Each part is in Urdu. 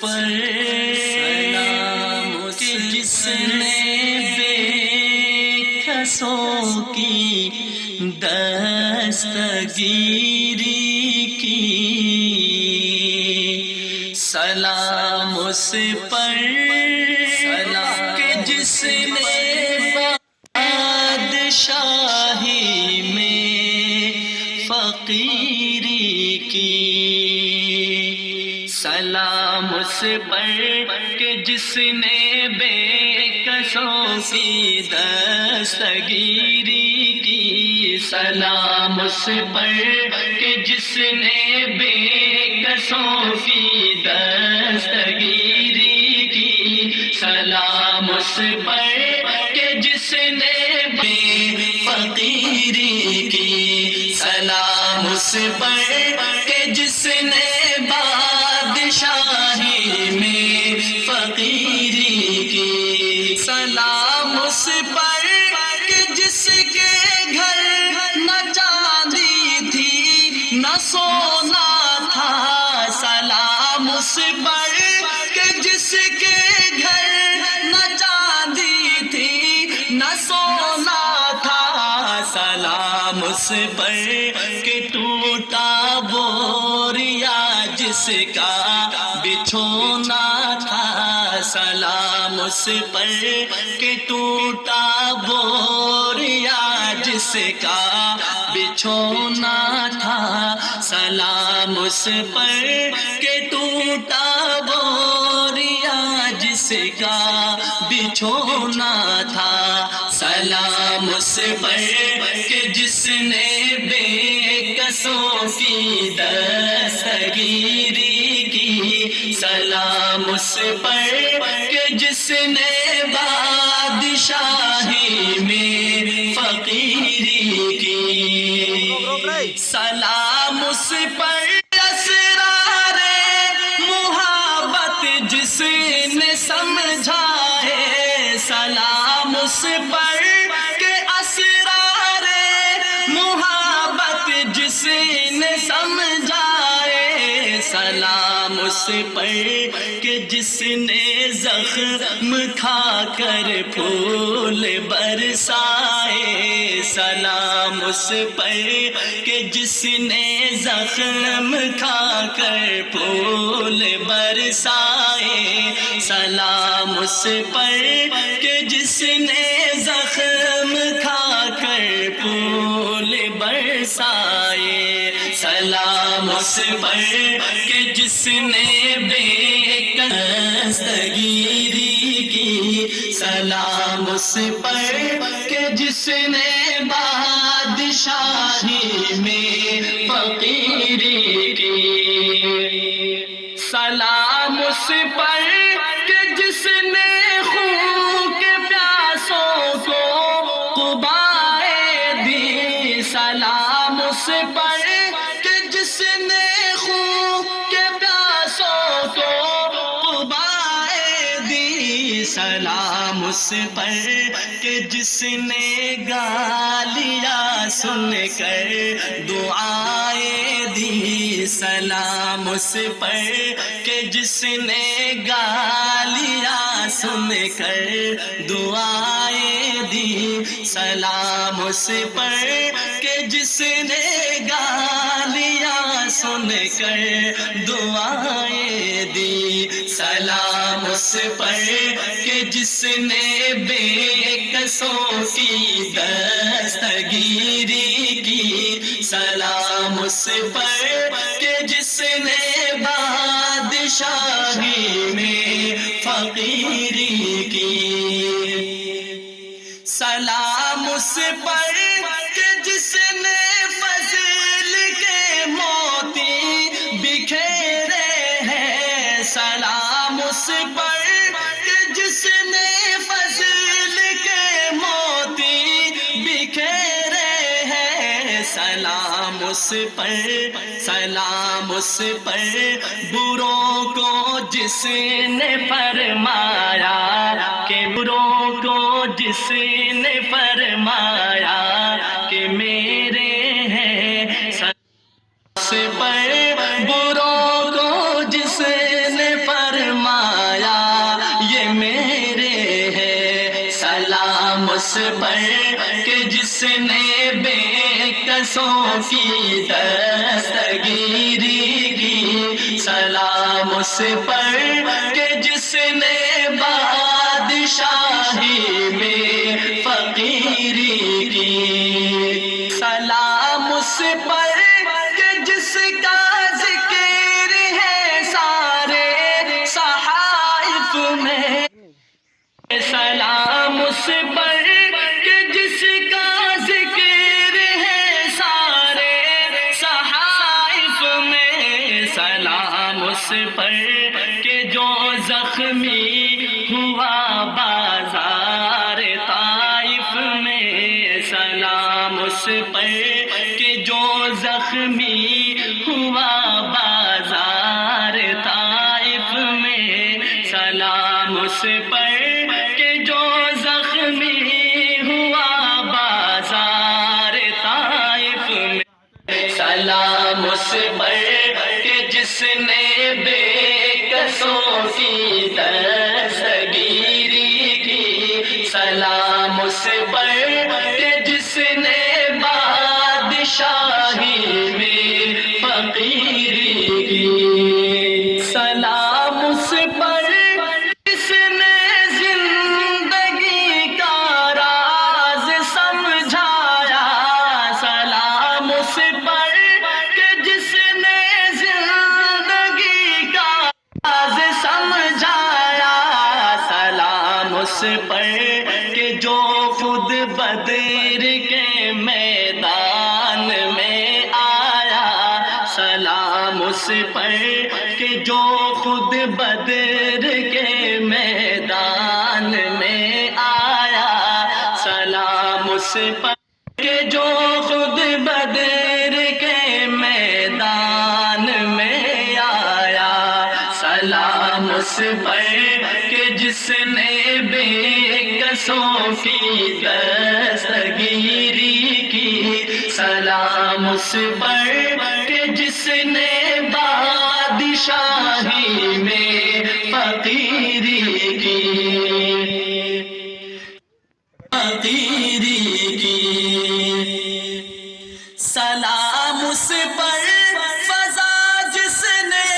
پر کہ جس نے بے کسوں کی دستگیری کی، سلام اس پر کہ جس نے بادشاہی میں فقیری کی، سلام اس پر کہ جس نے بے کسوں کی دستگیری کی، سلام اس پر کہ جس نے بے کسوں کی دستگیری کی، سلام اس پر کہ جس نے بے فقیری کی، سلام اس پر کہ جس نے بادشاہی میں فقیری کی، سلام اس پر کہ جس کے گھر نہ چاندی تھی نہ سونا تھا، سلام اس پر کہ جس کے گھر نہ چاندی تھی نہ سونا تھا، سلام اس پر کہ ٹوٹا بوریا جس کا بچھونا تھا، سلام اس پر کہ ٹوٹا بوریا جس کا بچھونا تھا، سلام اس پر کہ ٹوٹا بوریا جس کا بچھونا تھا، سلام اس پر کہ جس نے بے کسوں کی دستگیری کی، سلام اس پر کہ جس نے بادشاہی میں فقیری کی، سلام اس پر اسرار محبت جس نے سمجھائے، سلام اس پر کہ اسرار محبت جس نے سمجھائے، سلام اس پر کہ جس نے زخم کھا کر پھول برسائے، سلام اس پر کہ جس نے زخم کھا کر پھول برسائے، سلام اس پر کہ جس نے زخم کھا کر پھول برسائے، سلام اس پر کہ جس نے بے دستگیری کی، سلام اس پر کہ جس نے بادشاہی میں فقیری کی، سلام اس پر کہ جس نے خون کے پیاسوں کو قبائے دی، سلام اس پر کہ جس نے خون کے پیاسوں کو قبائے دی، سلام اس پر کہ جس نے گالیاں سن کر دعائیں دی، سلام اس پر کہ جس نے گالیاں سن کر دعائیں دی، سلام اس پر کہ جس نے گالیاں سن کر دعائیں دی، سلام اس پر کہ جس نے بے کسوں کی دستگیری کی، سلام اس پر کہ جس نے بادشاہی میں فقیری کی، سلام اس پر کہ جس نے فضل کے موتی بکھیرے ہیں، سلام اس پر کہ جس نے فضل کے موتی بکھیرے ہیں، سلام اس پر، سلام اس پر بروں کو جس نے فرمایا کہ بروں کو جس نے فرمایا کہ میرے ہیں، اس پر بروں کو جس نے فرمایا اس پر کہ جس نے بے کسوں کی دستگیری کی، سلام اس پر کہ جس نے بادشاہی میں فقیری کی، سلام اس پر کہ جس کا ذکر ہے سارے صحائف میں، سلام اس پر کہ جس کا ذکر ہے سارے صحائف میں، سلام اس پر کہ جو زخمی ہوا بازار طائف میں، سلام اس پر کہ جو زخمی ہوا بازار طائف میں، سلام اس پر کہ جو زخمی ہوا بازار طائف میں، سلام اس پر کہ جس نے بے کسوں کی دستگیری کی، سلام اس پر کہ جس نے بادشاہی میں فقیری کی، سلام اس پر جس نے زندگی کا راز سمجھایا، سلام اس پر کہ جس نے زندگی کا راز سمجھایا، سلام اس پر کہ جو خود بدر کے میدان میں آیا، سلام اس پر کہ جو خود بدر کے میدان میں آیا، سلام اس پر کہ جو خود بدر کے میدان میں آیا، سلام اس پر کہ جس نے بے کسوں کی دستگیری کی، سلام اس پر کہ جس نے بادشاہی میں فقیری کی، فقیری کی، سلام اس پر فضا جس نے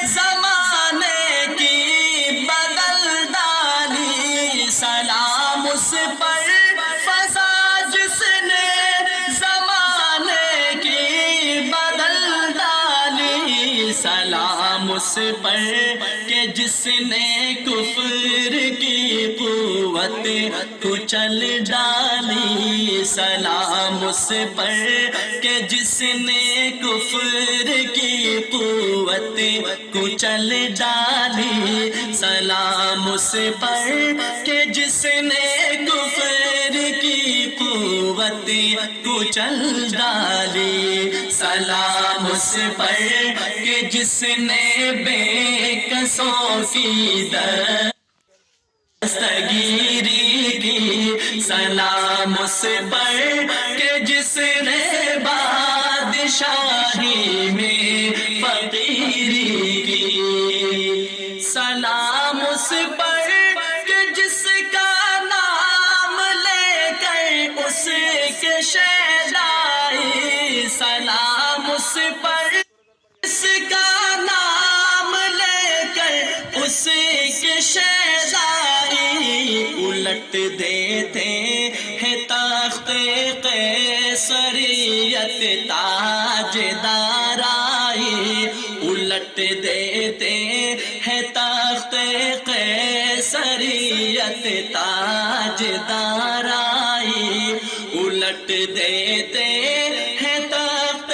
زمانے کی بدل ڈالی، سلام اس پر فضا جس نے زمانے کی بدل ڈالی، سلام اس پر کہ جس نے کفر کی قوت کچل ڈالی، سلام اس پر کہ جس نے کفر کی قوت کچل ڈالی، سلام اس پر کہ جس نے کفر کی قوت کچل ڈالی، سلام اس پر کہ جس نے بے کسوں کی دستگیری کی، سلام اس پر کہ جس نے بادشاہی میں فقیری کی، سلام اس پر کہ جس کا نام لے کر اس کے شیدائی، سلام اس پر اس کا نام لے کر اس کے شیدائی، الٹ دیتے ہیں تخت قیصریت تاج دارائی، الٹ دیتے ہیں تخت قیصریت تاج دارائی، الٹ دیتے ہیں تخت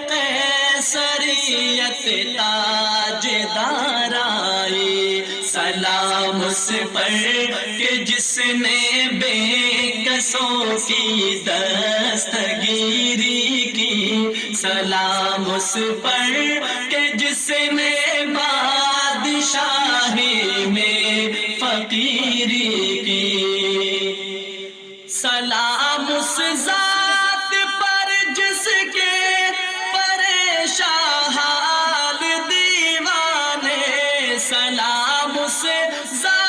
قیصریت تاج دارائی، سلام اس پر کہ جس نے بے کسوں کی دستگیری کی، سلام اس پر کہ جس نے بادشاہی میں فقیری کی، سلام اس ذات پر جس کے پریشان حال دیوانے، سلام اس ذات